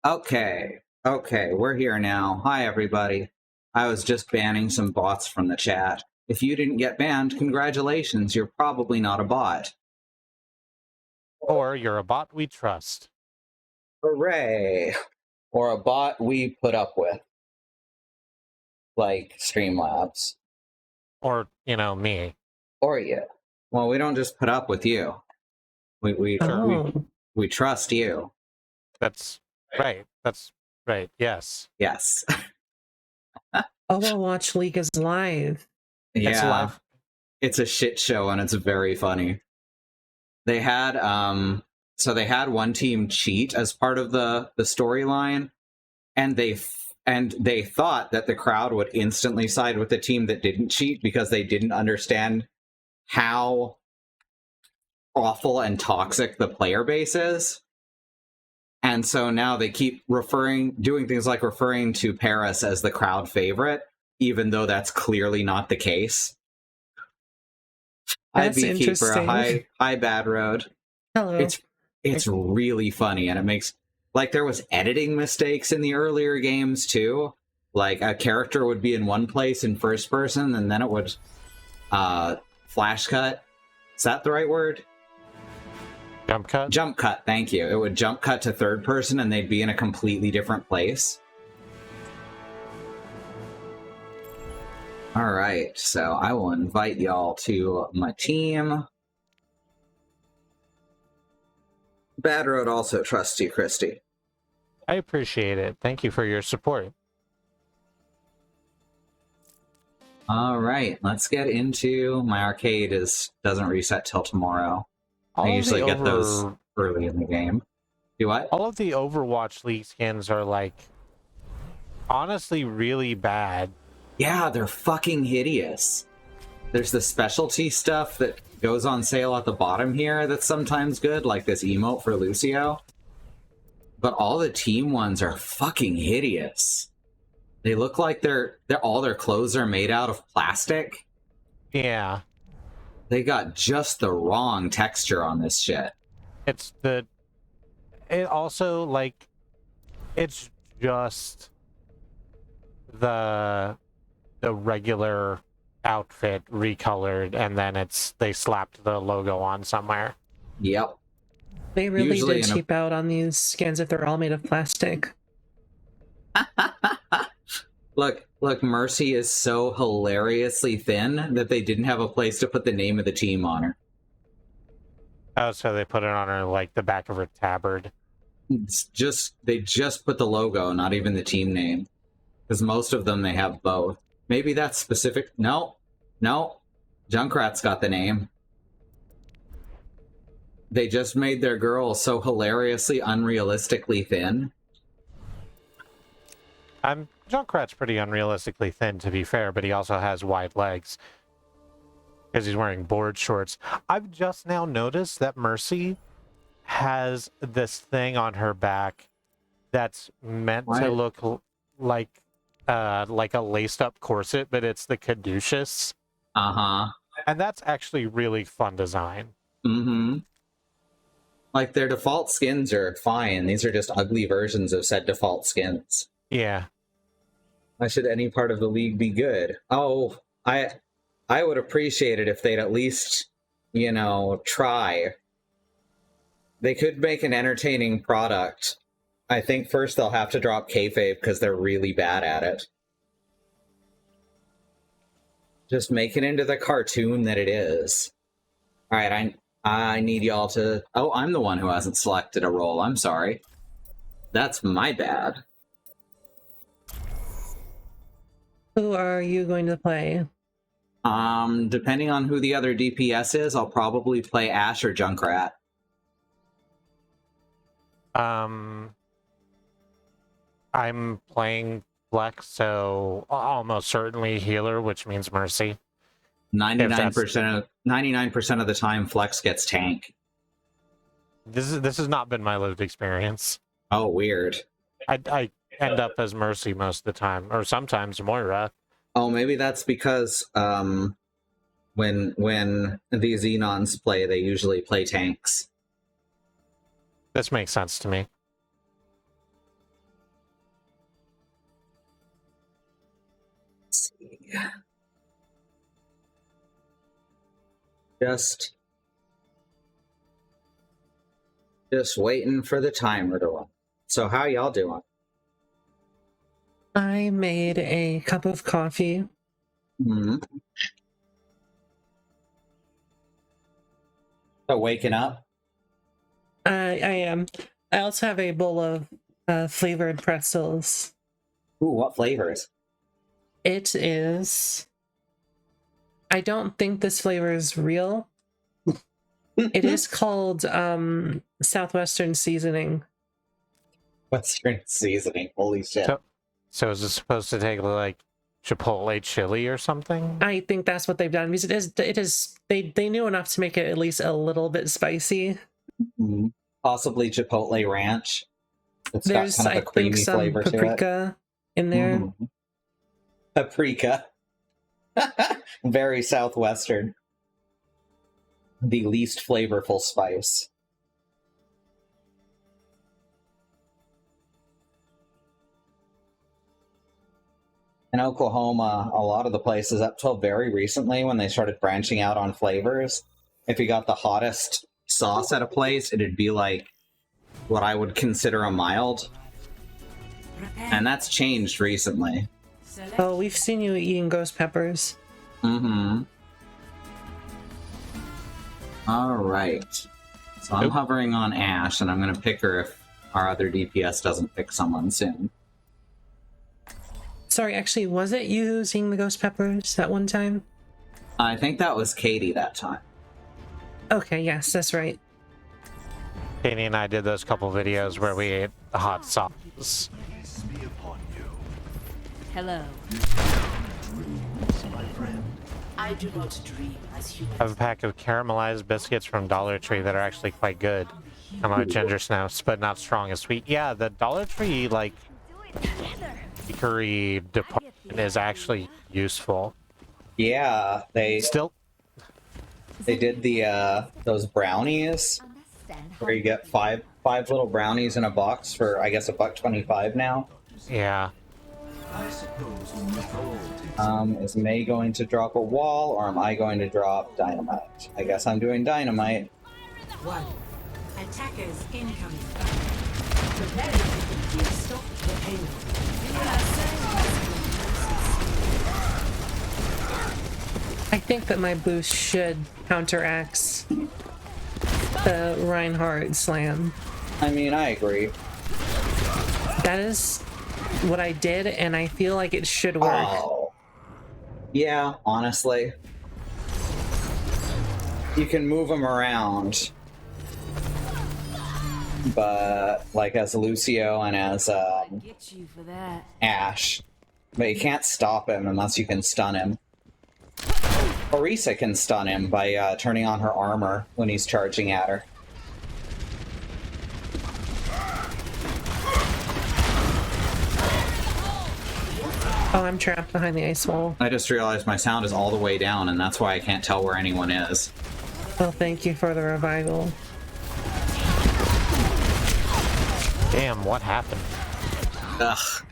Okay, we're here now. Hi, everybody. I was just banning some bots from the chat. If you didn't get banned, congratulations, you're probably not a bot. Or you're a bot we trust. Hooray! Or a bot we put up with. Like Streamlabs. Or, me. Or you. Well, we don't just put up with you. We trust you. That's right. That's right. Yes. Yes. Overwatch League is live. Yeah. It's live. It's a shit show and it's very funny. They had they had one team cheat as part of the storyline, and they thought that the crowd would instantly side with the team that didn't cheat because they didn't understand how awful and toxic the player base is. And so now they keep doing things like referring to Paris as the crowd favorite, even though that's clearly not the case. That's Hi, Beekeeper. interesting. Hi, Bad Road. Hello. It's really funny, and it makes, like, there was editing mistakes in the earlier games too. Like, a character would be in one place in first person, and then it would flash cut. Is that the right word? Jump cut? Jump cut, thank you. It would jump cut to third person, and they'd be in a completely different place. All right, so I will invite y'all to my team. Bad Road also trusts you, Christy. I appreciate it. Thank you for your support. All right, let's get into my arcade. Doesn't reset till tomorrow. I usually get those early in the game. Do what? All of the Overwatch League skins are, like, honestly really bad. Yeah, they're fucking hideous. There's the specialty stuff that goes on sale at the bottom here that's sometimes good, like this emote for Lucio. But all the team ones are fucking hideous. They look like all their clothes are made out of plastic. Yeah. They got just the wrong texture on this shit. It also, like, it's just the regular outfit recolored, and then they slapped the logo on somewhere. Yep. They really did cheap out on these skins if they're all made of plastic. Look, Mercy is so hilariously thin that they didn't have a place to put the name of the team on her. Oh, so they put it on her, like, the back of her tabard. They just put the logo, not even the team name. Because most of them, they have both. Maybe that's specific. No. Junkrat's got the name. They just made their girl so hilariously, unrealistically thin. Junkrat's pretty unrealistically thin, to be fair, but he also has wide legs. Because he's wearing board shorts. I've just now noticed that Mercy has this thing on her back that's meant to look like a laced-up corset, but it's the caduceus. Uh-huh. And that's actually really fun design. Mm-hmm. Like, their default skins are fine. These are just ugly versions of said default skins. Yeah. Why should any part of the league be good? Oh, I would appreciate it if they'd at least, try. They could make an entertaining product. I think first they'll have to drop kayfabe because they're really bad at it. Just make it into the cartoon that it is. All right, I need y'all to... Oh, I'm the one who hasn't selected a role. I'm sorry. That's my bad. Who are you going to play? Depending on who the other DPS is, I'll probably play Ash or Junkrat. I'm playing Flex, so almost certainly healer, which means Mercy. 99% of the time, Flex gets tank. This has not been my lived experience. Oh, weird. I end up as Mercy most of the time, or sometimes Moira. Oh, maybe that's because when the Xenons play, they usually play tanks. This makes sense to me. Just waiting for the timer to run. So how y'all doing? I made a cup of coffee. Mm-hmm. So waking up? I am. I also have a bowl of flavored pretzels. Ooh, what flavors? It is... I don't think this flavor is real. It is called Southwestern seasoning. Western seasoning. Holy shit. So is it supposed to take like Chipotle chili or something? I think that's what they've done, because it is they knew enough to make it at least a little bit spicy. Mm-hmm. Possibly Chipotle ranch. There's got kind of a creamy some flavor paprika in there. Mm-hmm. Paprika. Very Southwestern. The least flavorful spice. In Oklahoma, a lot of the places up till very recently when they started branching out on flavors, if you got the hottest sauce at a place, it'd be like what I would consider a mild. And that's changed recently. Oh, we've seen you eating ghost peppers. Mm-hmm. Alright. So I'm hovering on Ash, and I'm going to pick her if our other DPS doesn't pick someone soon. Sorry, actually, was it you using the ghost peppers that one time? I think that was Katie that time. Okay, yes, that's right. Katie and I did those couple videos where we ate the hot sauce. Hello. I do not dream as humans. I have a pack of caramelized biscuits from Dollar Tree that are actually quite good. I'm a ginger snaps, but not strong and sweet. Yeah, the Dollar Tree, like, bakery department is actually useful. Yeah, they did the those brownies where you get five little brownies in a box for, I guess, $1.25 now. Yeah. Is May going to drop a wall, or am I going to drop dynamite? I guess I'm doing dynamite. One. Attackers incoming. Prepare to stop the payload. I think that my boost should counteract the Reinhardt slam. I mean, I agree. That is what I did, and I feel like it should work. Oh. Yeah, honestly. You can move them around. But, like, as Lucio and as Get you for that. Ash. But you can't stop him unless you can stun him. Orisa can stun him by turning on her armor when he's charging at her. Oh, I'm trapped behind the ice wall. I just realized my sound is all the way down, and that's why I can't tell where anyone is. Well, thank you for the revival. Damn, what happened? Ugh.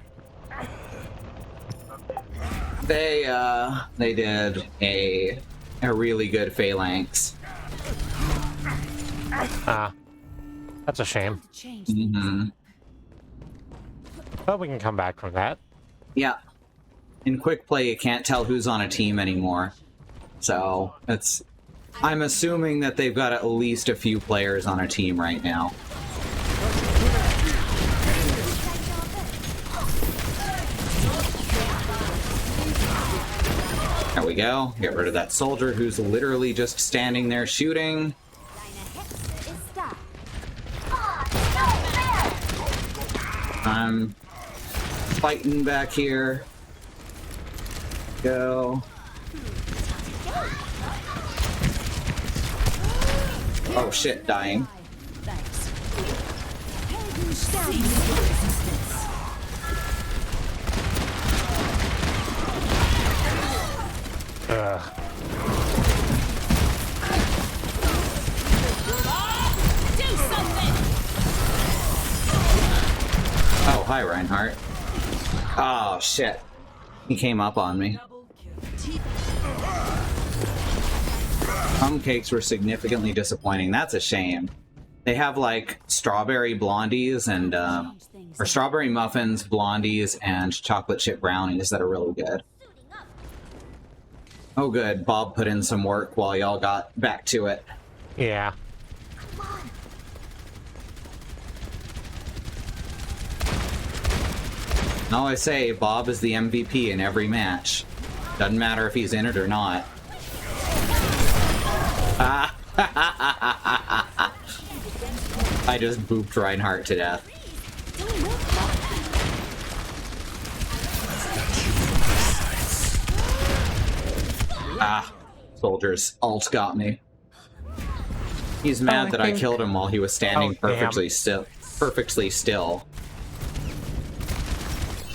They did a really good phalanx. Ah, that's a shame. Mm-hmm. But we can come back from that. Yeah. In quick play, you can't tell who's on a team anymore. So, I'm assuming that they've got at least a few players on a team right now. There we go. Get rid of that soldier who's literally just standing there shooting. I'm fighting back here. Go. Oh shit, dying. Ugh. Oh, hi, Reinhardt. Oh, shit. He came up on me. Crumb cakes were significantly disappointing. That's a shame. They have like strawberry blondies and or strawberry muffins, blondies, and chocolate chip brownies that are really good. Oh good, Bob put in some work while y'all got back to it. Yeah. All I say, Bob is the MVP in every match. Doesn't matter if he's in it or not. I just booped Reinhardt to death. Soldiers. Alt got me. He's mad that I killed him while he was standing perfectly still.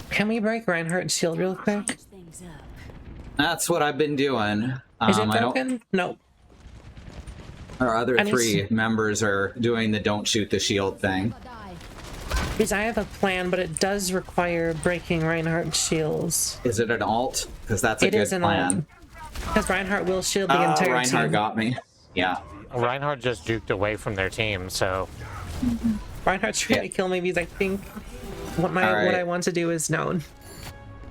Can we break Reinhardt's shield real quick? That's what I've been doing. Is it broken? Nope. Our other three members are doing the don't shoot the shield thing. Because I have a plan, but it does require breaking Reinhardt's shields. Is it an alt? Because that's a good plan. Because Reinhardt will shield the entire team. Reinhardt got me. Yeah. Reinhardt just juked away from their team, so... Reinhardt's trying to kill me because I think what I want to do is known.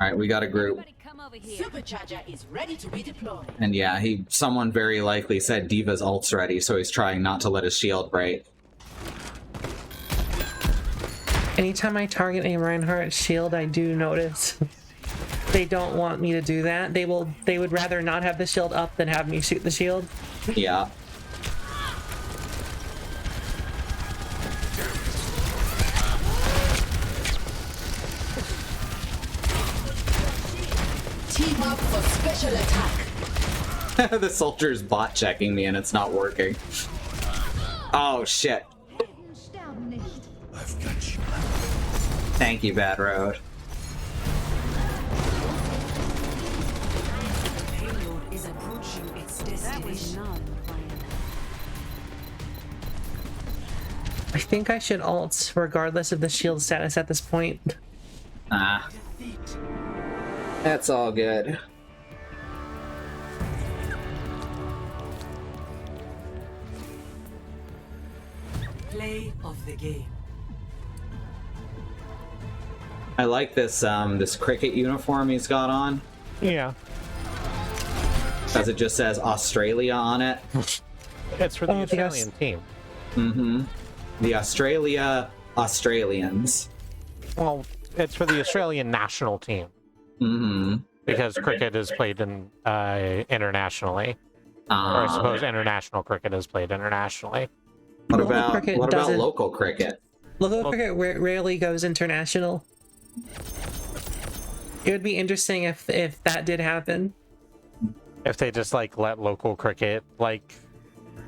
Alright, we got a group. Supercharger is ready to be deployed. And yeah, someone very likely said Diva's ult's ready, so he's trying not to let his shield break. Anytime I target a Reinhardt shield, I do notice they don't want me to do that. They would rather not have the shield up than have me shoot the shield. Yeah. Team up for special attack. The soldier's bot checking me and it's not working. Oh shit. I've got you. Thank you, Bad Road. Payload is approaching its destination. I think I should ult regardless of the shield status at this point. That's all good. Play of the game. I like this this cricket uniform he's got on. Yeah. Because it just says Australia on it. It's for the Australian team. Mm-hmm. The Australians. Well, it's for the Australian national team. Mm-hmm. Because cricket is played in internationally. Or I suppose international cricket is played internationally. What about local cricket? Local cricket rarely goes international. It would be interesting if that did happen. If they just like let local cricket like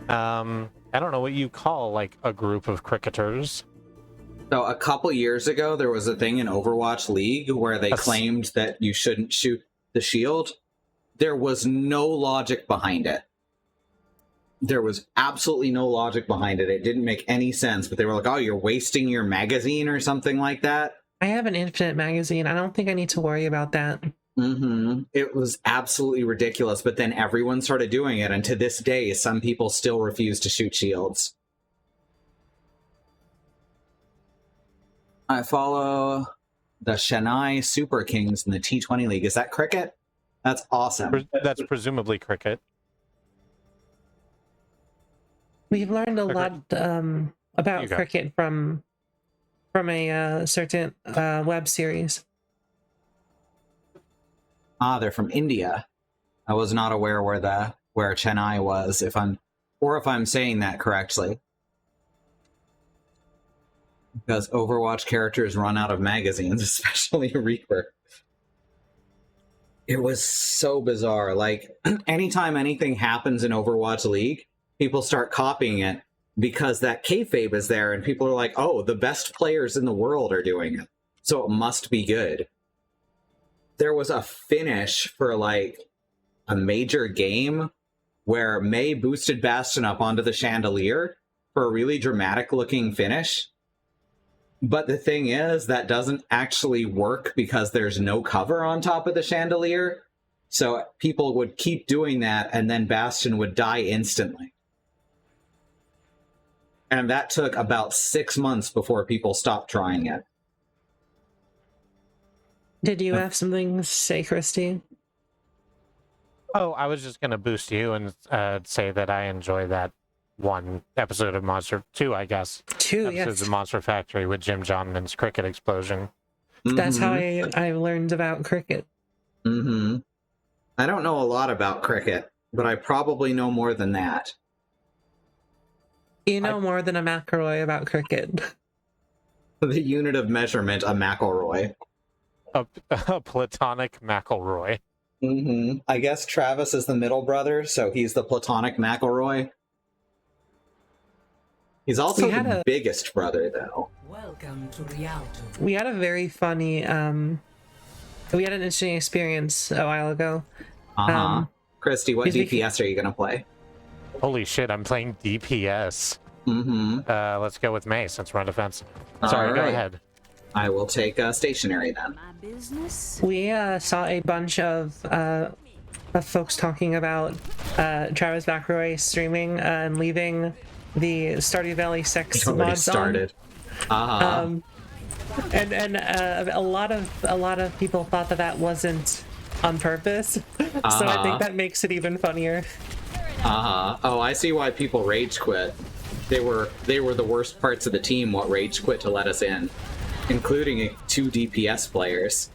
I don't know what you call like a group of cricketers. So a couple years ago, there was a thing in Overwatch League where they claimed that you shouldn't shoot the shield. There was no logic behind it. There was absolutely no logic behind it. It didn't make any sense, but they were like, oh, you're wasting your magazine or something like that. I have an infinite magazine. I don't think I need to worry about that. Mm-hmm. It was absolutely ridiculous, but then everyone started doing it, and to this day, some people still refuse to shoot shields. I follow the Chennai Super Kings in the T20 League. Is that cricket? That's awesome. That's presumably cricket. We've learned a lot about cricket from a certain web series. They're from India. I was not aware where Chennai was, if I'm saying that correctly. Because Overwatch characters run out of magazines, especially Reaper. It was so bizarre. Like, anytime anything happens in Overwatch League, people start copying it because that kayfabe is there, and people are like, oh, the best players in the world are doing it, so it must be good. There was a finish for, like, a major game where Mei boosted Bastion up onto the chandelier for a really dramatic-looking finish. But the thing is, that doesn't actually work because there's no cover on top of the chandelier. So people would keep doing that, and then Bastion would die instantly. And that took about 6 months before people stopped trying it. Did you have something to say, Christy? Oh, I was just going to boost you and say that I enjoy that one episode of two, I guess. Two, episodes yes. of Monster Factory with Jim Johnman's cricket explosion. That's how I learned about cricket. Mm-hmm. I don't know a lot about cricket, but I probably know more than that. You know more than a McElroy about cricket. The unit of measurement, a McElroy. A platonic McElroy. Mm-hmm. I guess Travis is the middle brother, so he's the platonic McElroy. He's also the biggest brother, though. Welcome to Rialto. We had a very funny, we had an interesting experience a while ago. Christy, what DPS are you going to play? Holy shit, I'm playing DPS. Mm-hmm. Let's go with May, since we're on defense. Sorry, go ahead. I will take stationary then. My business? We saw a bunch of folks talking about Travis McElroy streaming and leaving the Stardew Valley sex mods started. on. And a lot of people thought that wasn't on purpose. So I think that makes it even funnier. Oh, I see why people rage quit. They were the worst parts of the team what rage quit to let us in, including 2 DPS players.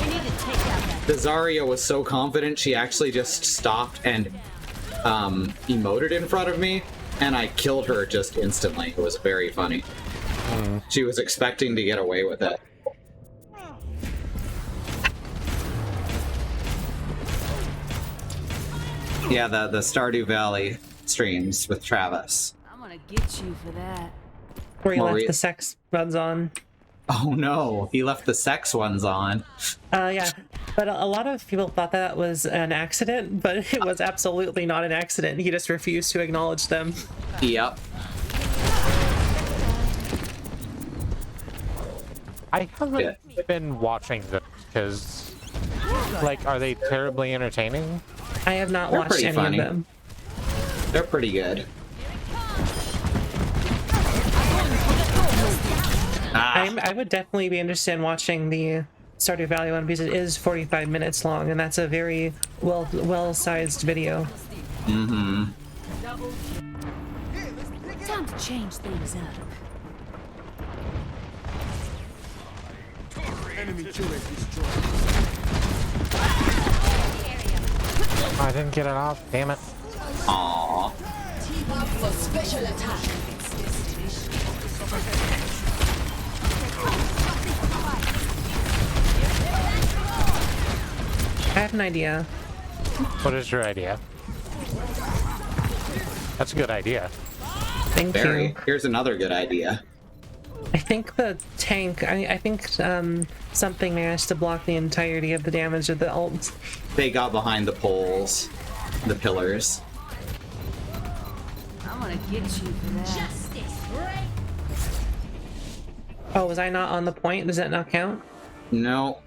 We need to take out that. The Zarya was so confident she actually just stopped and emoted in front of me, and I killed her just instantly. It was very funny. She was expecting to get away with it. Yeah, the Stardew Valley streams with Travis. I'm gonna get you for that. Where he left the sex mods on. Oh no, he left the sex ones on. Yeah, but a lot of people thought that was an accident, but it was absolutely not an accident. He just refused to acknowledge them. Yep. I haven't been watching them because, like, are they terribly entertaining? I have not They're watched pretty any funny. of them. They're pretty good. I would definitely be interested in watching the Stardew Valley one because it is 45 minutes long, and that's a very well-sized video. Mm-hmm. Time to change things up. I didn't get it off. Damn it. Aww. Team up for special attack. I have an idea. What is your idea? That's a good idea. Thank you. Here's another good idea. I think the tank, I think something managed to block the entirety of the damage of the ult. They got behind the poles, the pillars. I'm gonna get you for that. Justice, right? Oh, was I not on the point? Does that not count? No.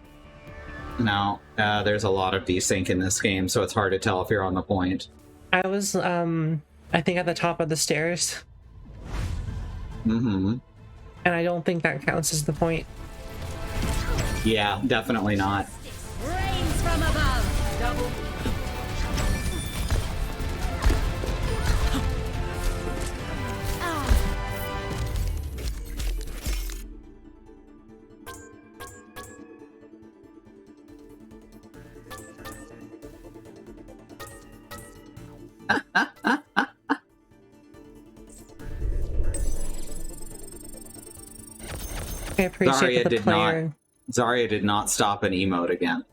No. There's a lot of desync in this game, so it's hard to tell if you're on the point. I was, I think at the top of the stairs. Mm-hmm. And I don't think that counts as the point. Yeah, definitely not. Rains from above. Double. I appreciate that the player... Zarya did not stop an emote again.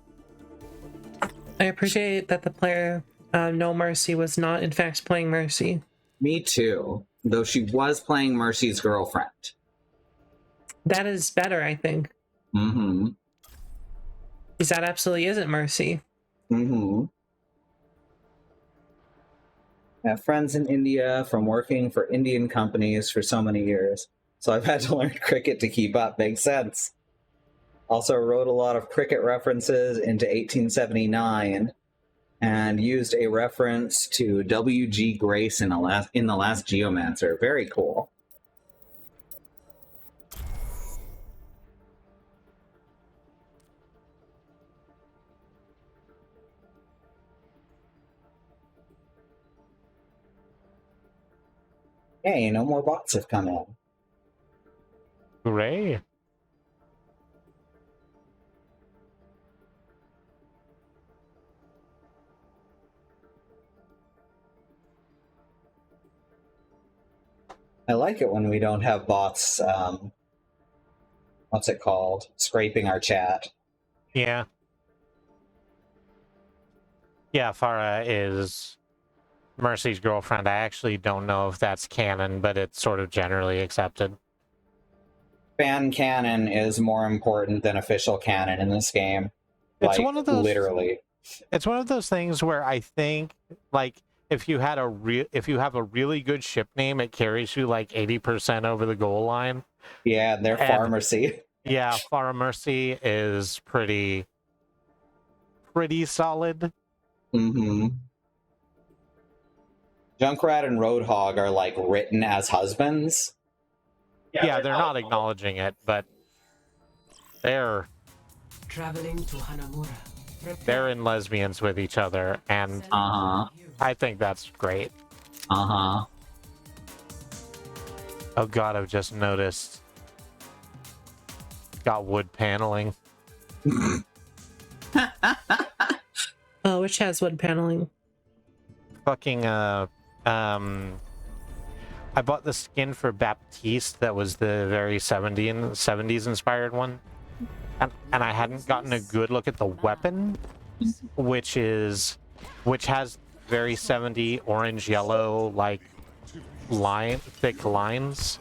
I appreciate that the player, No Mercy, was not in fact playing Mercy. Me too, though she was playing Mercy's girlfriend. That is better, I think. Mm-hmm. Because that absolutely isn't Mercy. Mm-hmm. I have friends in India from working for Indian companies for so many years, so I've had to learn cricket to keep up. Makes sense. Also wrote a lot of cricket references into 1879 and used a reference to W.G. Grace in the last Geomancer. Very cool. Hey, no more bots have come in. Hooray. I like it when we don't have bots, what's it called? Scraping our chat. Yeah. Yeah, Farah is Mercy's girlfriend. I actually don't know if that's canon, but it's sort of generally accepted. Fan canon is more important than official canon in this game. It's like, one of those, literally. It's one of those things where I think, like, if you have a really good ship name, it carries you like 80% over the goal line. Yeah, they're Far Mercy. Yeah, Farah Mercy is pretty solid. Mm-hmm. Junkrat and Roadhog are like written as husbands. Yeah, they're not acknowledging it, but they're Traveling to Hanamura. they're in lesbians with each other, and I think that's great. Oh god, I've just noticed. Got wood paneling. Oh, which has wood paneling? Fucking I bought the skin for Baptiste that was the very 70s inspired one. And I hadn't gotten a good look at the weapon, which has very 70 orange yellow like thick lines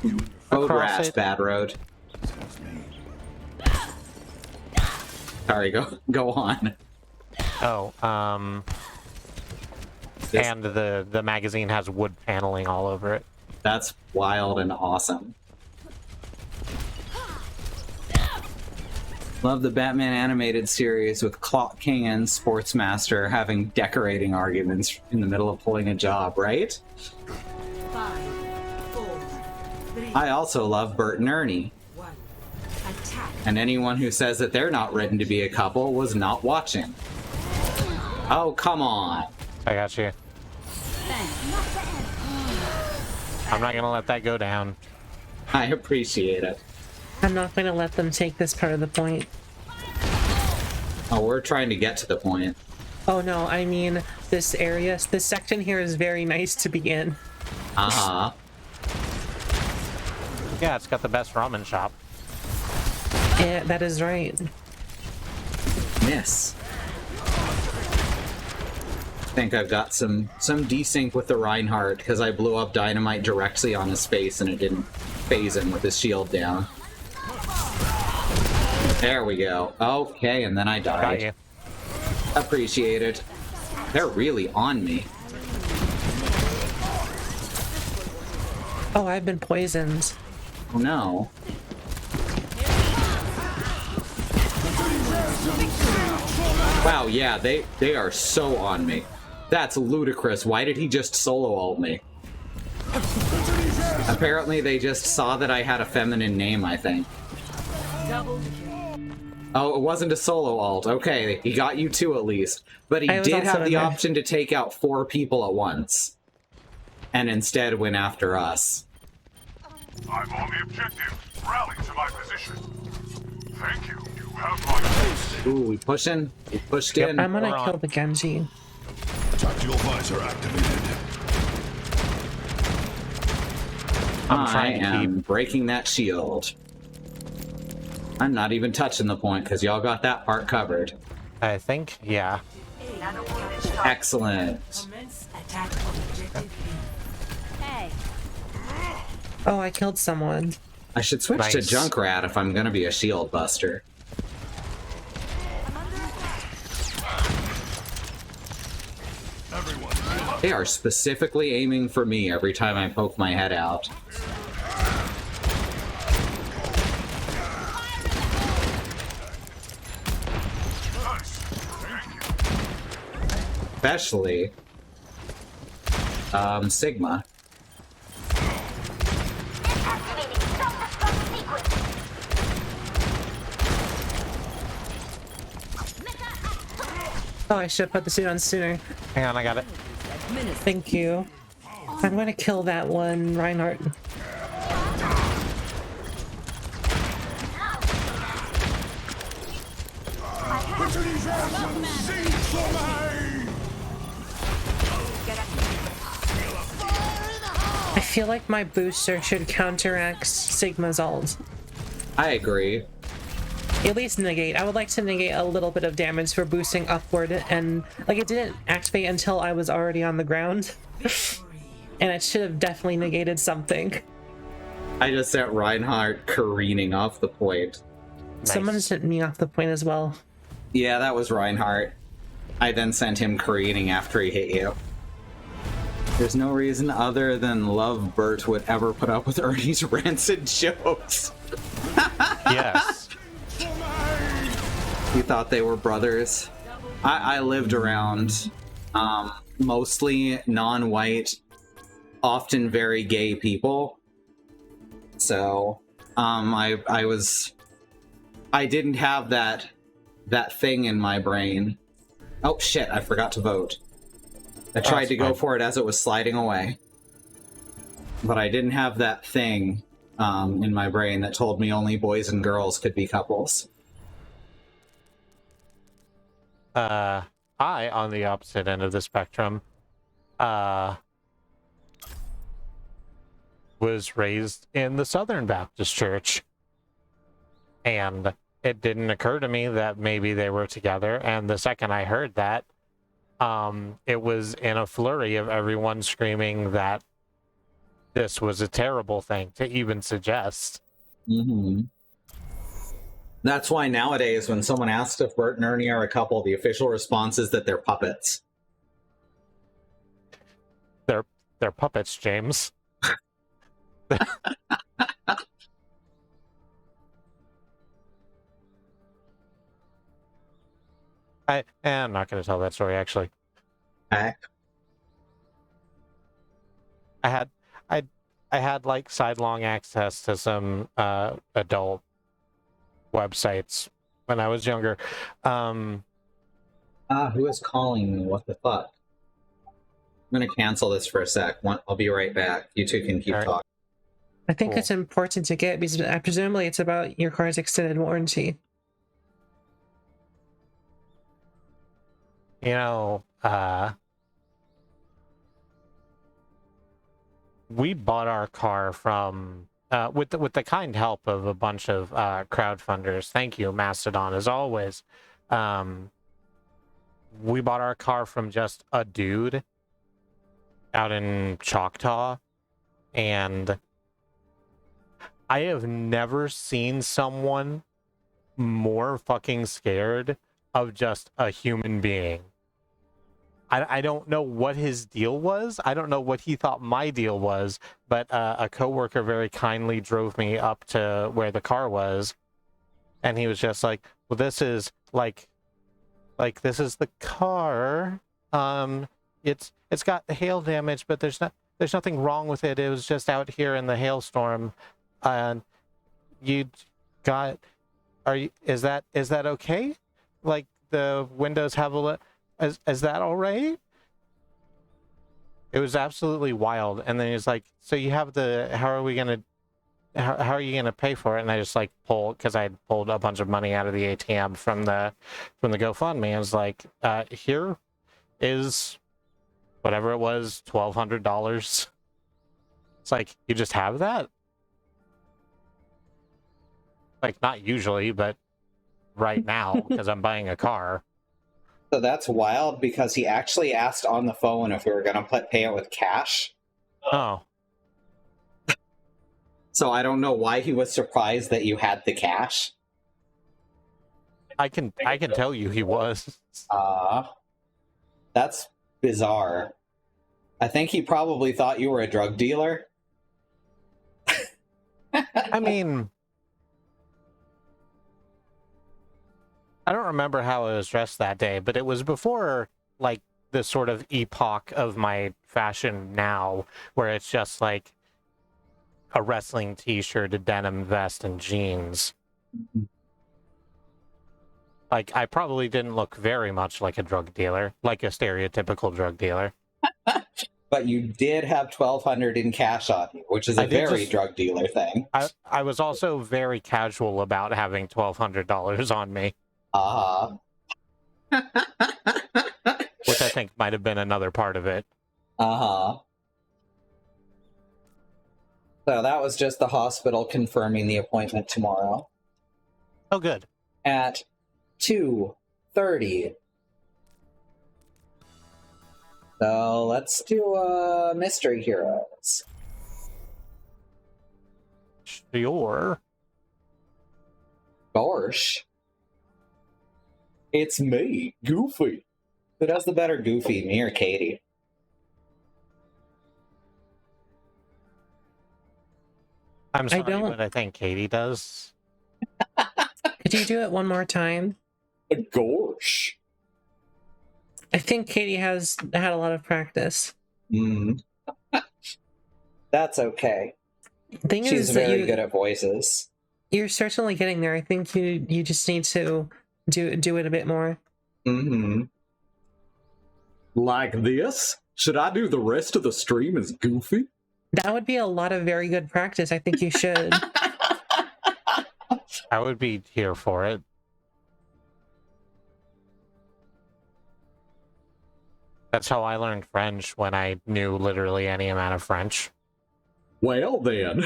Road across Rat, it. Bad Road. Sorry, go on. Oh, and the magazine has wood paneling all over it. That's wild and awesome. Love the Batman animated series with Clock King and Sportsmaster having decorating arguments in the middle of pulling a job, right? 5, 4, 3, I also love Bert and Ernie. 1. Attack. And anyone who says that they're not written to be a couple was not watching. Oh, come on. I got you. I'm not gonna let that go down. I appreciate it. I'm not going to let them take this part of the point. Oh, we're trying to get to the point. Oh no, I mean, this area, this section here is very nice to be in. Uh-huh. Yeah, it's got the best ramen shop. Yeah, that is right. Miss. I think I've got some desync with the Reinhardt because I blew up dynamite directly on his face and it didn't phase him with his shield down. There we go. Okay, and then I died. Got you. Appreciate it. They're really on me. Oh, I've been poisoned. Oh no. Wow, yeah, they are so on me. That's ludicrous. Why did he just solo ult me? Apparently they just saw that I had a feminine name, I think. Double kill. Oh, it wasn't a solo ult. Okay, he got you two at least. But he did also have in the there. option to take out 4 people at once. And instead went after us. I'm on the objective. Rally to my position. Thank you. You have my vote. Ooh, we pushing? We pushed in. I'm gonna We're on. kill the Genji. Tactical visor activated. I'm I trying to am breaking that shield. I'm not even touching the point because y'all got that part covered. I think, yeah. Excellent. Commence attack on objective B. Hey. Oh, I killed someone. I should switch to Nice. Junkrat if I'm gonna be a shield buster. They are specifically aiming for me every time I poke my head out. especially Sigma. Oh, I should have put the suit on sooner. Hang on, I got it. Thank you. I'm gonna kill that one, Reinhardt. I feel like my booster should counteract Sigma's ult. I agree. At least negate. I would like to negate a little bit of damage for boosting upward, and like it didn't activate until I was already on the ground. And it should have definitely negated something. I just sent Reinhardt careening off the point. Nice. Someone sent me off the point as well. Yeah, that was Reinhardt. I then sent him careening after he hit you. There's no reason other than love Bert would ever put up with Ernie's rancid jokes. Yes. You thought they were brothers. I lived around mostly non-white, often very gay people. So I didn't have that thing in my brain. Oh shit, I forgot to vote. I tried to go for it as it was sliding away. But I didn't have that thing in my brain that told me only boys and girls could be couples. I, on the opposite end of the spectrum, was raised in the Southern Baptist Church. And it didn't occur to me that maybe they were together. And the second I heard that, it was in a flurry of everyone screaming that this was a terrible thing to even suggest. Mm-hmm. That's why nowadays, when someone asks if Bert and Ernie are a couple, the official response is that they're puppets. They're puppets, James. I'm not going to tell that story, actually. Okay. I had like sidelong access to some adult websites when I was younger. Who is calling me? What the fuck? I'm gonna cancel this for a sec. I'll be right back. You two can keep talking. I think Cool. it's important to get because presumably it's about your car's extended warranty. You know, we bought our car from with the kind help of a bunch of crowdfunders. Thank you, Mastodon, as always. We bought our car from just a dude out in Choctaw, and I have never seen someone more fucking scared of just a human being. I don't know what his deal was. I don't know what he thought my deal was, but a coworker very kindly drove me up to where the car was, and he was just like, "Well, this is like this is the car. It's got hail damage, but there's nothing wrong with it. It was just out here in the hailstorm, and you got is that okay? Like the windows have a is that all right?" It was absolutely wild. And then he's like, "So you have how are you gonna pay for it?" And I just like because I had pulled a bunch of money out of the ATM from the GoFundMe. I was like, here is whatever it was, $1,200. It's like, you just have that? Like, not usually, but right now, because I'm buying a car. So that's wild because he actually asked on the phone if we were going to pay it with cash. Oh. So I don't know why he was surprised that you had the cash. I can tell you he was. That's bizarre. I think he probably thought you were a drug dealer. I mean, I don't remember how I was dressed that day, but it was before, like, this sort of epoch of my fashion now, where it's just like a wrestling t-shirt, a denim vest, and jeans. Like, I probably didn't look very much like a drug dealer, like a stereotypical drug dealer. But you did have 1,200 in cash on you, which is a very drug dealer thing. I was also very casual about having $1,200 on me. Uh-huh. Which I think might have been another part of it. Uh-huh. So that was just the hospital confirming the appointment tomorrow. Oh, good. At 2:30. So let's do Mystery Heroes. Sure. Gosh. It's me, Goofy. Who does the better Goofy, me or Katie? I'm sorry, but I think Katie does. Could you do it one more time? Gosh. I think Katie has had a lot of practice. That's okay. Thing She's is very good at voices. You're certainly getting there. I think you just need to do it a bit more. Like this? Should I do the rest of the stream as Goofy? That would be a lot of very good practice. I think you should. I would be here for it. That's how I learned French, when I knew literally any amount of French. Well then.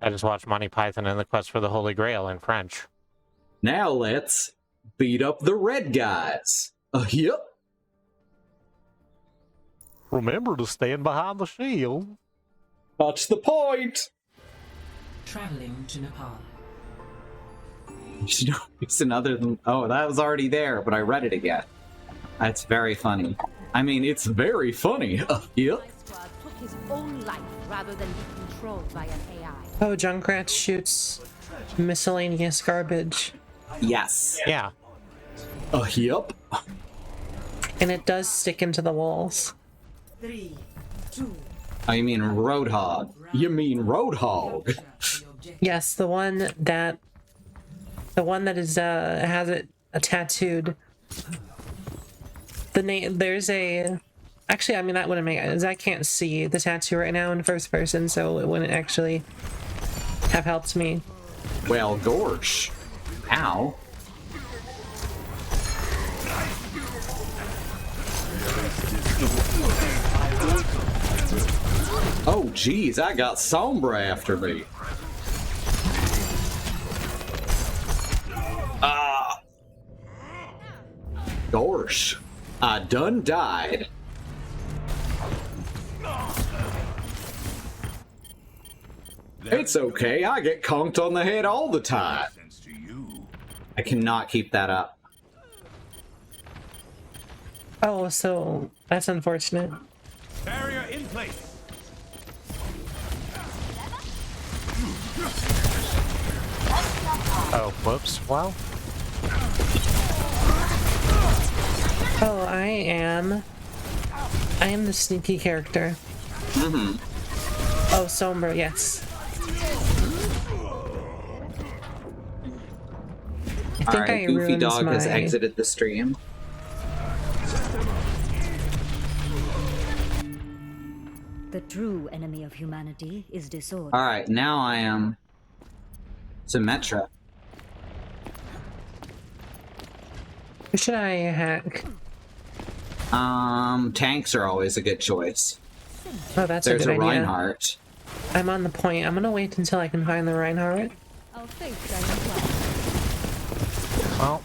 I just watched Monty Python and the Quest for the Holy Grail in French. Now let's beat up the red guys. Yep. Remember to stand behind the shield. That's the point. Traveling to Nepal. It's another. Oh, that was already there, but I read it again. That's very funny. I mean, it's very funny. Yep. My squad took his own life rather than be controlled by an AI. Oh, Junkrat shoots miscellaneous garbage. Yes. Yeah. Yep. And it does stick into the walls. 3, 2. Oh, you mean Roadhog? You mean Roadhog? Yes, the one that is has it tattooed. The name there's a. Actually, I mean that wouldn't make it. I can't see the tattoo right now in first person, so it wouldn't actually have helped me. Well, gorsh. Ow. Oh, geez, I got Sombra after me. Gorsh. I done died. It's okay, I get conked on the head all the time. I cannot keep that up. Oh, so that's unfortunate. Barrier in place. Oh, whoops. Well, Oh, I am the sneaky character. Oh, Sombra, yes. I think Alright, I Goofy ruined Dog my... has exited the stream. The true enemy of humanity is disorder. Alright, now I am Symmetra. Who should I hack? Tanks are always a good choice. Oh, that's There's a a good idea. Reinhardt. I'm on the point. I'm gonna wait until I can find the Reinhardt. Our fates are well,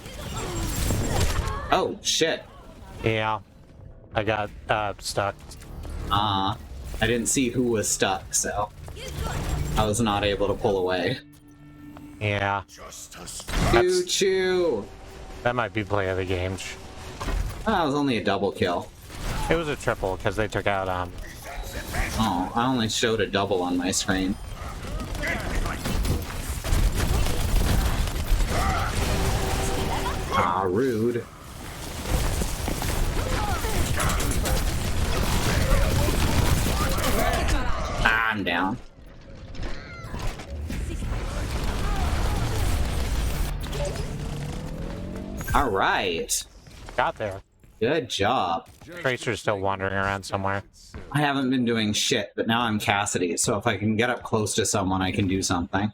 Oh, shit. yeah. I got stuck. I didn't see who was stuck, so I was not able to pull away. Yeah. Choo-choo! That might be play of the game. That was only a double kill. It was a triple because they took out Oh, I only showed a double on my screen. Ah, rude. I'm down. All right. Got there. Good job. Tracer's still wandering around somewhere. I haven't been doing shit, but now I'm Cassidy, so if I can get up close to someone, I can do something.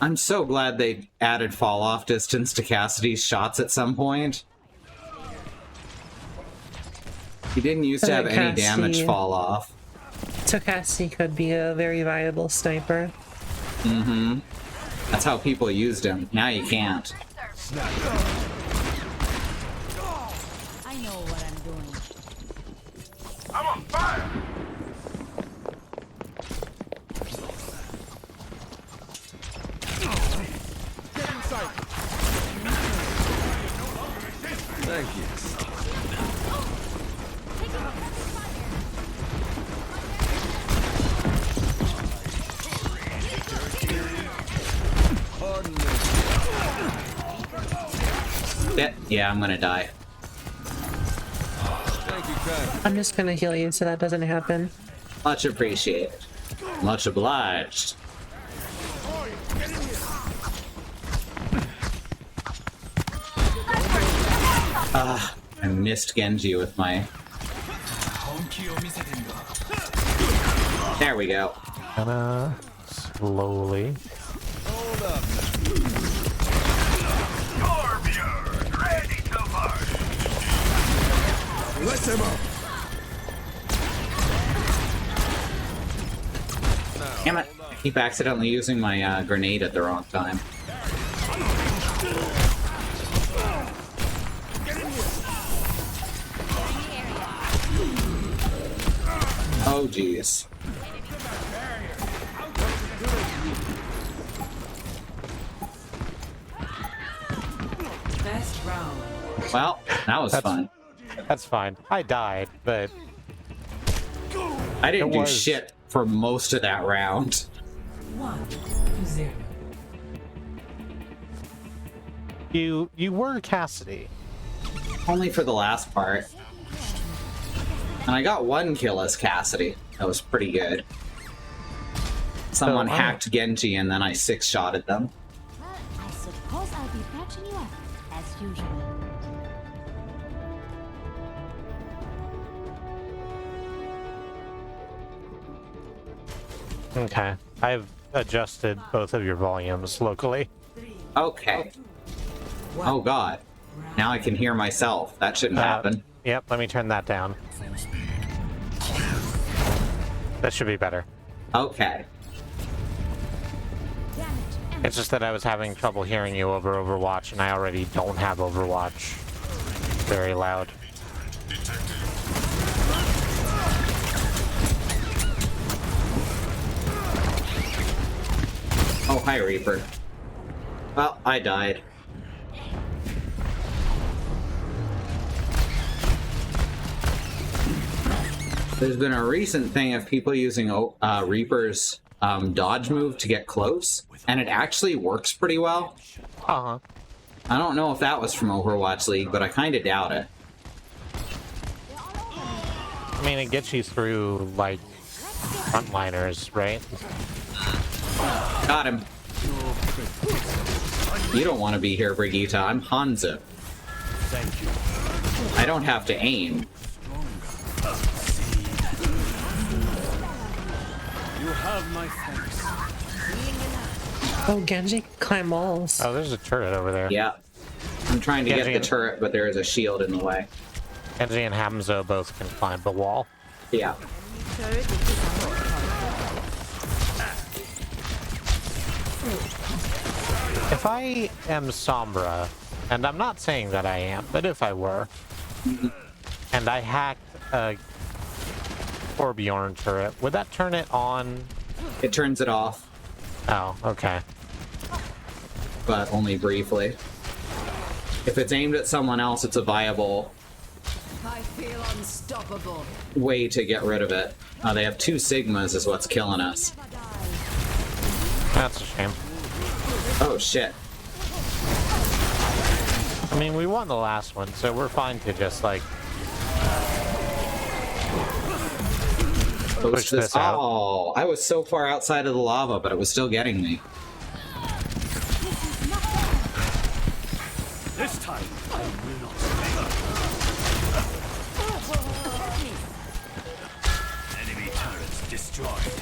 I'm so glad they added fall-off distance to Cassidy's shots at some point. He didn't used to have any damage fall-off. So Cassidy could be a very viable sniper. Mm-hmm. That's how people used him. Now you can't. I know what I'm doing. I'm on fire! Thank you. Pardon me. Yeah, I'm gonna die. Thank you, kind. I'm just gonna heal you so that doesn't happen. Much appreciated. Much obliged. Ah, I missed Genji with my... There we go. Kinda slowly. Hold up. Warrior, ready to march! Let him up. Damn it. I keep accidentally using my grenade at the wrong time. Oh, jeez. Best round. Well, that was fun. That's fine. I died, but I didn't It do was. shit for most of that round. 1-0. you were Cassidy. Only for the last part. And I got one kill as Cassidy. That was pretty good. Someone So, hacked Genji and then I 6-shotted them. Well, I suppose I'll be patching you up, as usual. Okay. I've adjusted both of your volumes locally. Okay. Oh god. Now I can hear myself. That shouldn't happen. Yep, let me turn that down. That should be better. Okay. It's just that I was having trouble hearing you over Overwatch, and I already don't have Overwatch very loud. Oh, hi, Reaper. Well, I died. There's been a recent thing of people using Reaper's dodge move to get close, and it actually works pretty well. Uh-huh. I don't know if that was from Overwatch League, but I kind of doubt it. I mean, it gets you through, like, frontliners, right? Got him. You don't want to be here, Brigitte. I'm Hanzo. Thank you. I don't have to aim. You have my thanks. Oh, Genji can climb walls. Oh, there's a turret over there. Yeah. I'm trying to get Genji the and- turret, but there is a shield in the way. Genji and Hamza both can climb the wall. Yeah. If I am Sombra, and I'm not saying that I am, but if I were, and I hacked a Torbjorn turret, would that turn it on? It turns it off, Oh, okay. but only briefly. If it's aimed at someone else, it's a viable I feel unstoppable. way to get rid of it. They have 2 Sigmas is what's killing us. That's a shame. Oh, shit. I mean, we won the last one, so we're fine to just, like... Push this out. Oh, I was so far outside of the lava, but it was still getting me. This time, I will not fail. Enemy turrets destroyed.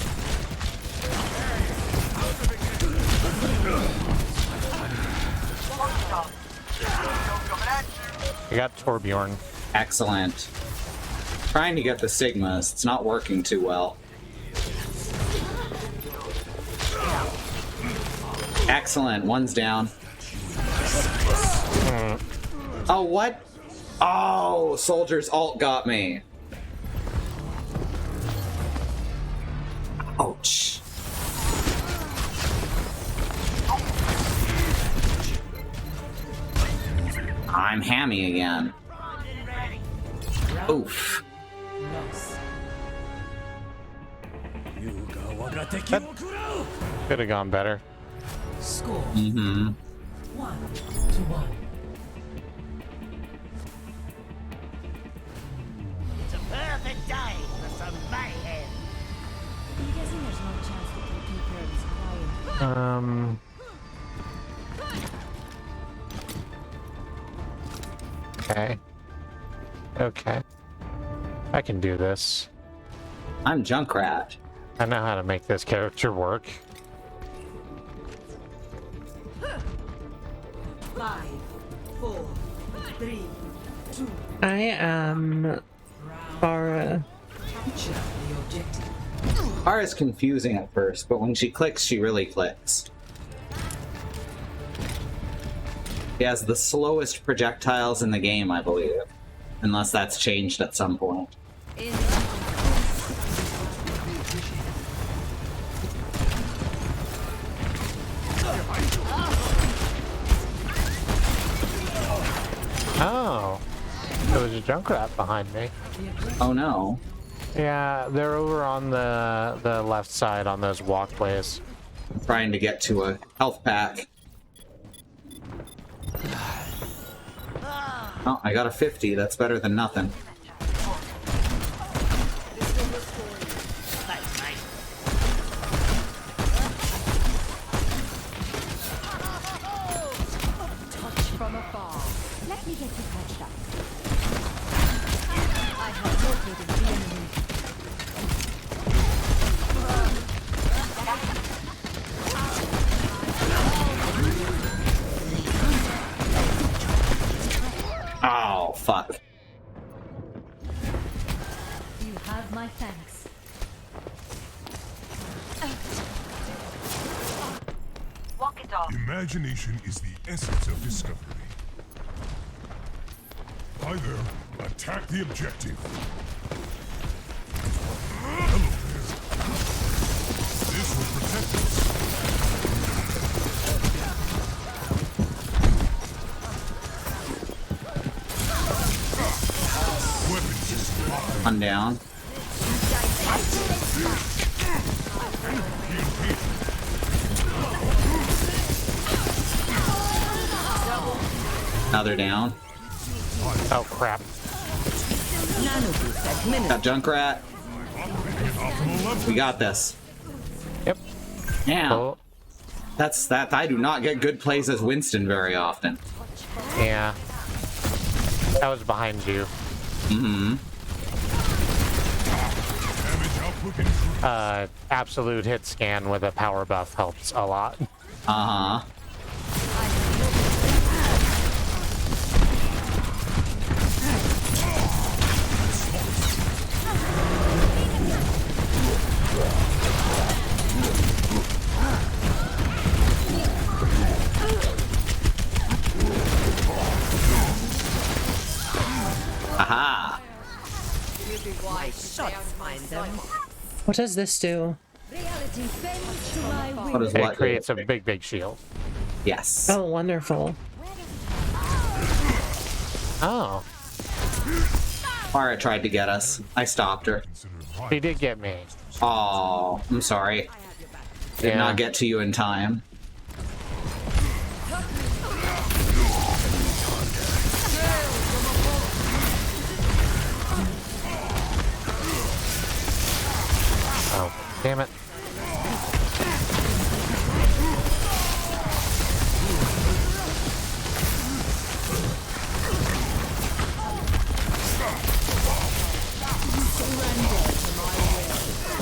I got Torbjorn. Excellent. Trying to get the Sigmas. It's not working too well. Excellent. One's down. Oh, what? Oh, Soldier's ult got me. Ouch. I'm hammy again. Oof. Could have gone better. Score Mm-hmm. 1-1. It's a perfect day for some mayhem. I'm guessing there's no chance we can take care of this client. Okay. Okay. I can do this. I'm Junkrat. I know how to make this character work. 5, 4, 3, 2. I am Farah. Capture the objective. Ara's confusing at first, but when she clicks, she really clicks. She has the slowest projectiles in the game, I believe. Unless that's changed at some point. Oh. There was a Junkrat behind me. Oh no. Yeah, they're over on the left side on those walkways. I'm trying to get to a health pack. Oh, I got a 50. That's better than nothing. Thanks, mate. Touch from afar. Let me get you patched up. I have located the enemy. Oh, fuck. You have my thanks. Walk it off. Imagination is the essence of discovery. Either attack the objective. Hello there. This will protect us. Weapon system locked. One down. Another down. Oh crap. Got Junkrat. We got this. Yep. Yeah. Oh, That's that. I do not get good plays as Winston very often. yeah. That was behind you. Mm-hmm. Damage output increased. Absolute hit scan with a power buff helps a lot. Uh-huh. Aha! What does this do? Reality bends to my will. What is It what? creates a big shield. Yes. Oh, wonderful. Oh, Mara tried to get us. I stopped her. he did get me. Oh, I'm sorry. Did Yeah. not get to you in time. Damn it.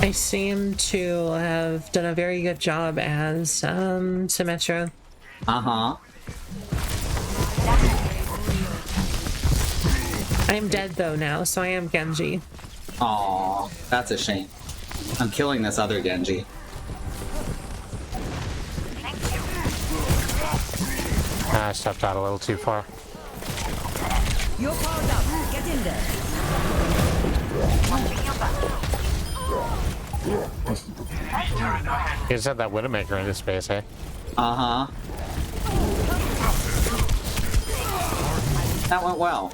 I seem to have done a very good job as Symmetra. Uh-huh. I'm dead though now, so I am Genji. Aw, that's a shame. I'm killing this other Genji. I stepped out a little too far. You're powered up. Get in there. You just had that Widowmaker into space, hey? Uh-huh. That went well.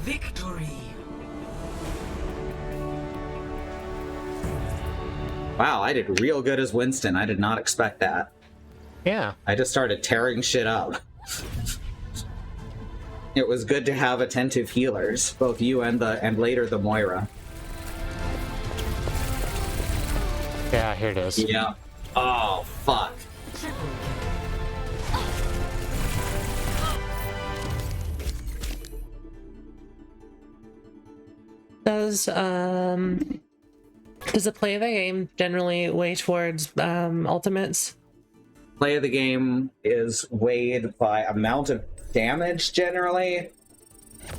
Victory. Wow, I did real good as Winston. I did not expect that. Yeah. I just started tearing shit up. It was good to have attentive healers, both you and later the Moira. Yeah, here it is. Yeah. Oh, fuck. Does the play of the game generally weigh towards ultimates? Play of the game is weighed by amount of damage generally,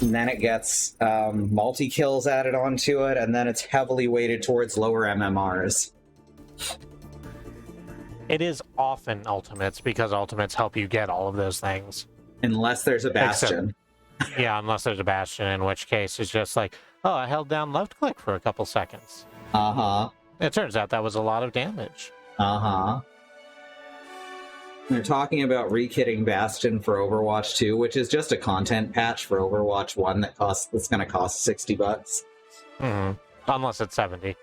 and then it gets multi-kills added onto it, and then it's heavily weighted towards lower MMRs. It is often ultimates because ultimates help you get all of those things. Unless there's a Bastion. Yeah, unless there's a Bastion, in which case it's just like, oh, I held down left click for a couple seconds. Uh-huh. It turns out that was a lot of damage. Uh-huh. They're talking about re-kitting Bastion for Overwatch 2, which is just a content patch for Overwatch 1 that's going to cost $60. Mm-hmm. Unless it's 70.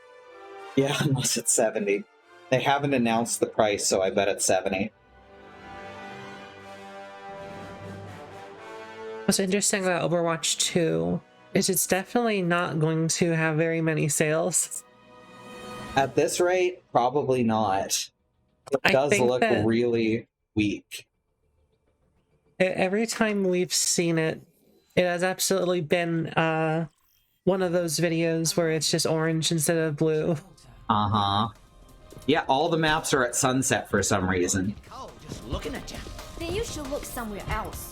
Yeah, unless it's 70. They haven't announced the price, so I bet it's 70. What's interesting about Overwatch 2 is it's definitely not going to have very many sales. At this rate, probably not. It does look really weak. Every time we've seen it, it has absolutely been one of those videos where it's just orange instead of blue. Uh-huh. Yeah, all the maps are at sunset for some reason. Oh, just looking at you. Then you should look somewhere else.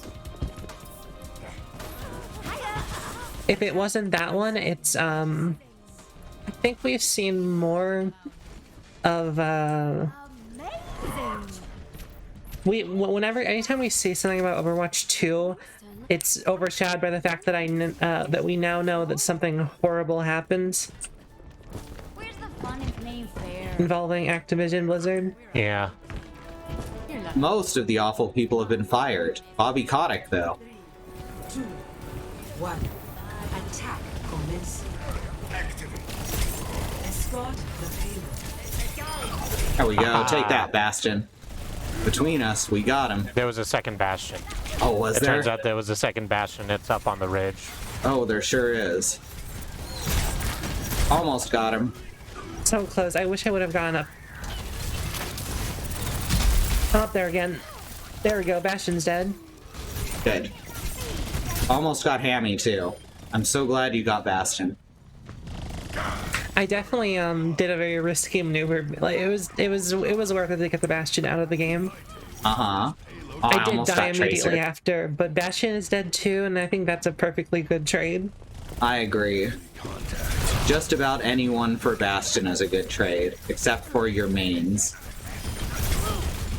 If it wasn't that one, it's I think we've seen more of Amazing. anytime we see something about Overwatch 2, it's overshadowed by the fact that that we now know that something horrible happens Where's the fun in playing fair? involving Activision-Blizzard. Yeah. You're not. Most of the awful people have been fired. Bobby Kotick, though. 2, 1. Attack commence. Escort the payload. There we go. Take that, Bastion. Between us, we got him. There was a second Bastion. Oh, was It there? turns out there was a second Bastion. It's up on the ridge. Oh, there sure is. Almost got him. So close. I wish I would have gone up. Up there again. There we go. Bastion's dead. Good. Almost got Hammy, too. I'm so glad you got Bastion. I definitely did a very risky maneuver. Like it was worth it to get the Bastion out of the game. Uh-huh. Oh, I did almost die got immediately Tracer. after, but Bastion is dead too, and I think that's a perfectly good trade. I agree. Just about anyone for Bastion is a good trade, except for your mains.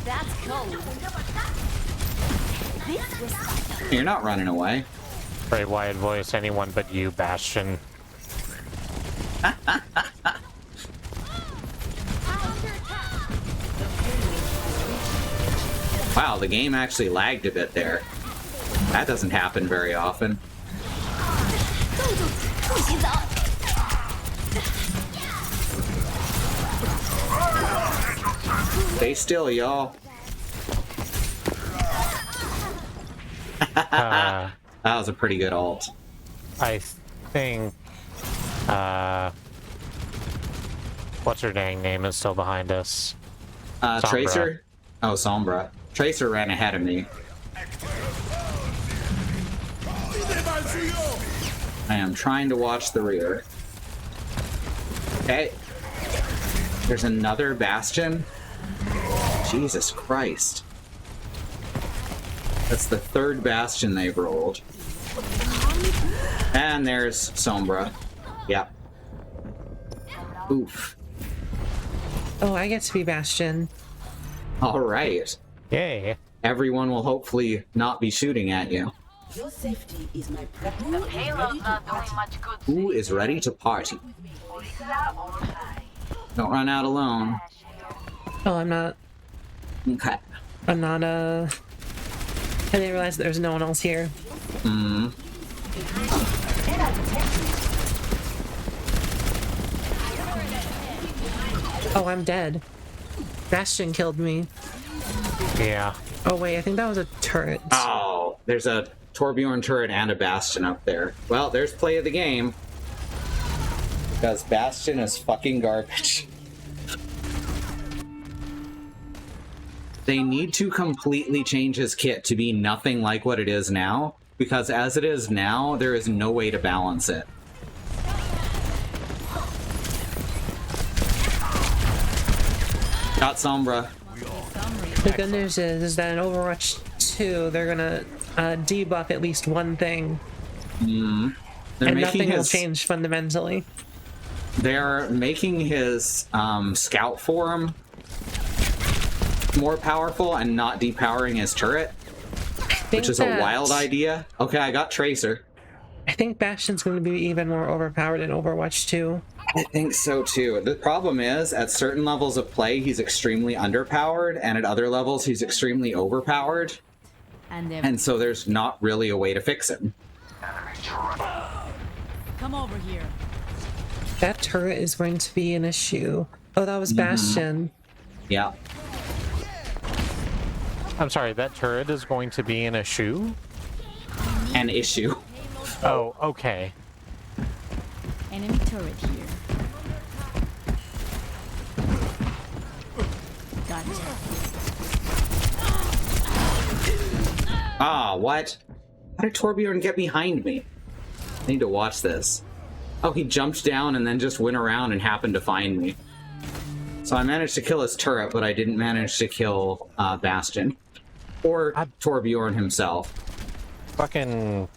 That's cold. This was You're not running away. Great wide voice, anyone but you, Bastion. Wow, the game actually lagged a bit there. That doesn't happen very often. Stay still, y'all. That was a pretty good ult. I think, what's her dang name is still behind us. Sombra. Tracer? Oh, Sombra. Tracer ran ahead of me. I am trying to watch the rear. Okay. There's another Bastion. Jesus Christ. That's the third Bastion they've rolled. And there's Sombra. Yep. Oof. Oh, I get to be Bastion. All right. Yay. Everyone will hopefully not be shooting at you. Your safety is my preference. Who is ready to party? Don't run out alone. Oh, I'm not. Okay. I'm not, I didn't realize there's no one else here. Oh, I'm dead. Bastion killed me. Yeah. Oh, wait, I think that was a turret. Oh, there's a Torbjorn turret and a Bastion up there. Well, there's play of the game. Because Bastion is fucking garbage. They need to completely change his kit to be nothing like what it is now, because as it is now, there is no way to balance it. Got Sombra. The good news is that in Overwatch 2, they're gonna debuff at least one thing. They're And making nothing will his, change fundamentally. they're making his scout form more powerful and not depowering his turret, which is a wild idea. Okay, I got Tracer. I think Bastion's going to be even more overpowered in Overwatch 2. I think so too. The problem is, at certain levels of play, he's extremely underpowered, and at other levels, he's extremely overpowered. And so there's not really a way to fix him. Come over here. That turret is going to be an issue. Oh, that was Bastion. Yeah. I'm sorry, that turret is going to be in a shoe? An issue. Oh, okay. Enemy turret here. Gotcha. Ah, what? How did Torbjorn get behind me? I need to watch this. Oh, he jumped down and then just went around and happened to find me. So I managed to kill his turret, but I didn't manage to kill Bastion. Or Torbjorn himself. Fucking...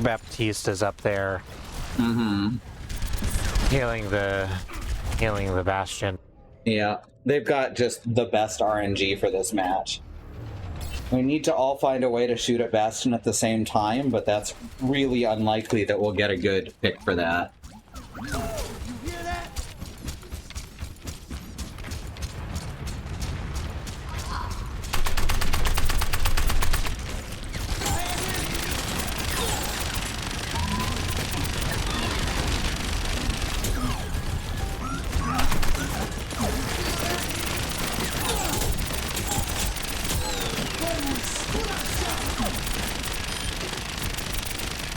Baptiste is up there. Healing the Bastion. Yeah, they've got just the best RNG for this match. We need to all find a way to shoot at Bastion at the same time, but that's really unlikely that we'll get a good pick for that.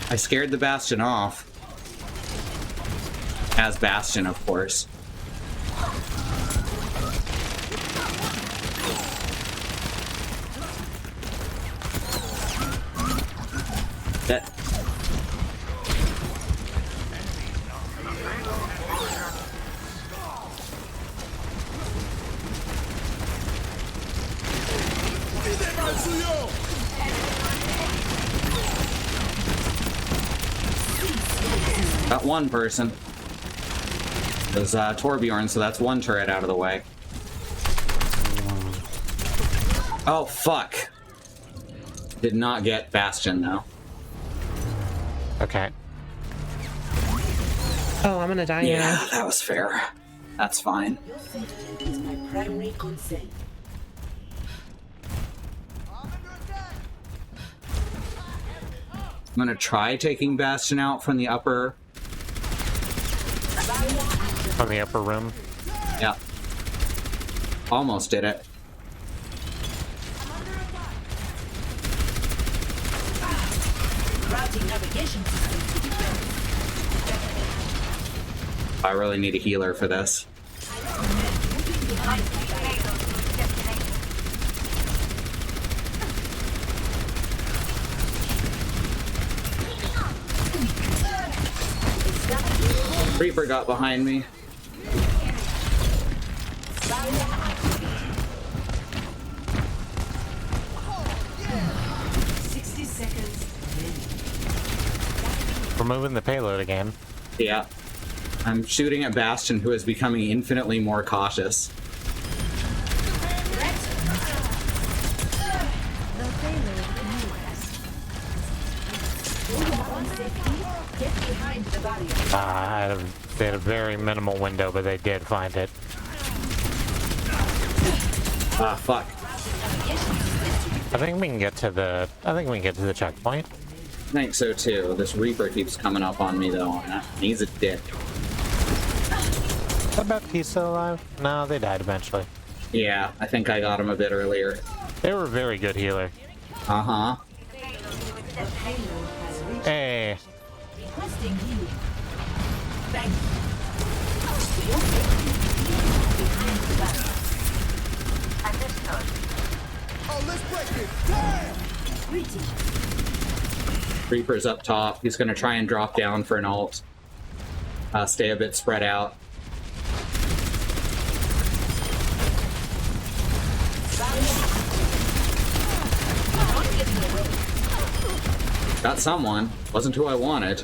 I scared the Bastion off. As Bastion, of course. That... Got one person. It was Torbjorn, so that's one turret out of the way. Oh, fuck. Did not get Bastion, though. Okay. Oh, I'm gonna die Yeah, now. that was fair. That's fine. Your safety is my primary concern. I'm gonna try taking Bastion out from the upper... From the upper room. Yeah. Almost did it. I really need a healer for this. Reaper got behind me. We're moving the payload again. Yeah. I'm shooting at Bastion, who is becoming infinitely more cautious. They had a very minimal window, but they did find it. Ah, fuck. I think we can get to the checkpoint. I think so too. This Reaper keeps coming up on me though, and he's a dick. What about Baptiste still alive? No, they died eventually. Yeah, I think I got him a bit earlier. They were a very good healer. Uh-huh. Hey. Reaper's up top. He's gonna try and drop down for an ult. Stay a bit spread out. Got someone. Wasn't who I wanted.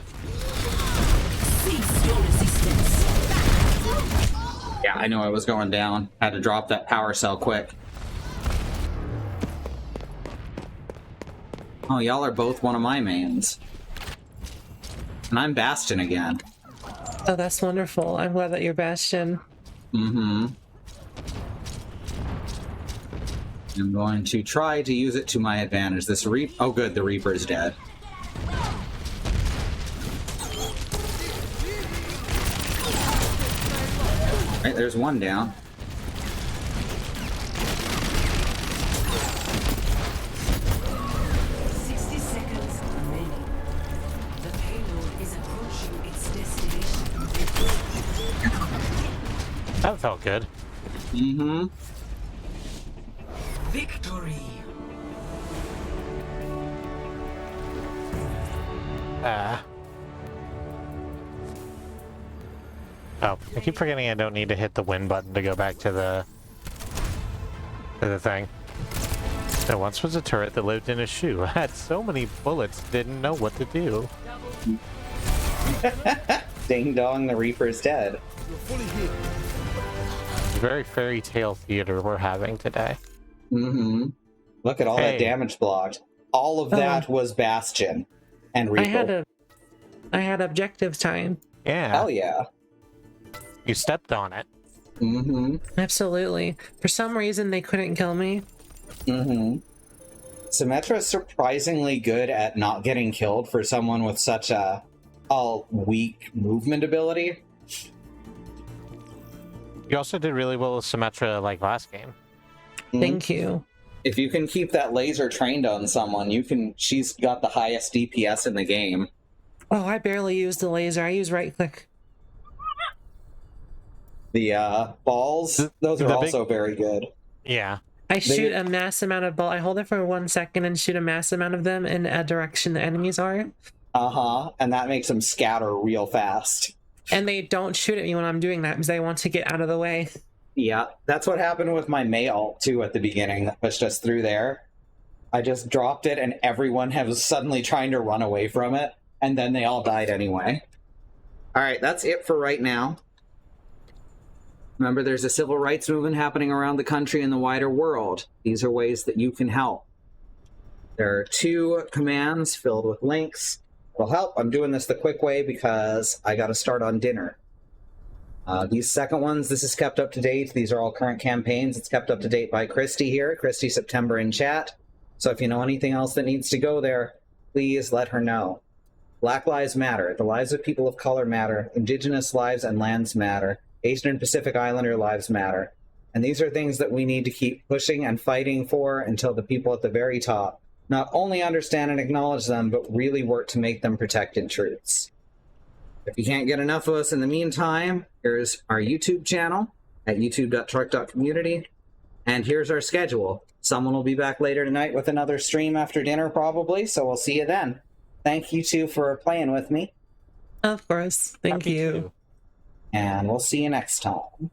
Yeah, I knew I was going down. Had to drop that power cell quick. Oh, y'all are both one of my mains. And I'm Bastion again. Oh, that's wonderful. I'm glad that you're Bastion. Mm-hmm. I'm going to try to use it to my advantage. This Oh good, the Reaper's dead. Right, there's one down. That felt good. Mm-hmm. Victory. Oh, I keep forgetting I don't need to hit the win button to go back to the thing. There once was a turret that lived in a shoe. Had so many bullets, didn't know what to do. Ding dong, the Reaper's dead. Very fairy tale theater we're having today. Mm-hmm. Look at all that damage blocked. All of that was Bastion and Reaper. I had objective time. Yeah. Hell yeah. You stepped on it. Mm-hmm. Absolutely. For some reason, they couldn't kill me. Mm-hmm. Symmetra is surprisingly good at not getting killed for someone with such a weak movement ability. You also did really well with Symmetra like last game. Thank you. If you can keep that laser trained on someone, she's got the highest DPS in the game. Oh, I barely use the laser. I use right click. The balls, those are also very good. Yeah. I shoot a mass amount of ball. I hold it for 1 second and shoot a mass amount of them in a direction the enemies are. Uh-huh. And that makes them scatter real fast. And they don't shoot at me when I'm doing that because they want to get out of the way. Yeah, that's what happened with my May ult too at the beginning that pushed us through there. I just dropped it and everyone was suddenly trying to run away from it, and then they all died anyway. Alright, that's it for right now. Remember, there's a civil rights movement happening around the country and the wider world. These are ways that you can help. There are 2 commands filled with links. It'll help. I'm doing this the quick way because I got to start on dinner. These second ones, this is kept up to date. These are all current campaigns. It's kept up to date by Christy here. Christy September in chat. So if you know anything else that needs to go there, please let her know. Black Lives Matter. The lives of people of color matter. Indigenous lives and lands matter. Asian and Pacific Islander lives matter. And these are things that we need to keep pushing and fighting for until the people at the very top not only understand and acknowledge them, but really work to make them protected truths. If you can't get enough of us in the meantime, here's our YouTube channel at youtube.truck.community, and here's our schedule. Someone will be back later tonight with another stream after dinner, probably, so we'll see you then. Thank you two for playing with me. Of course. Thank Happy you. to. And we'll see you next time.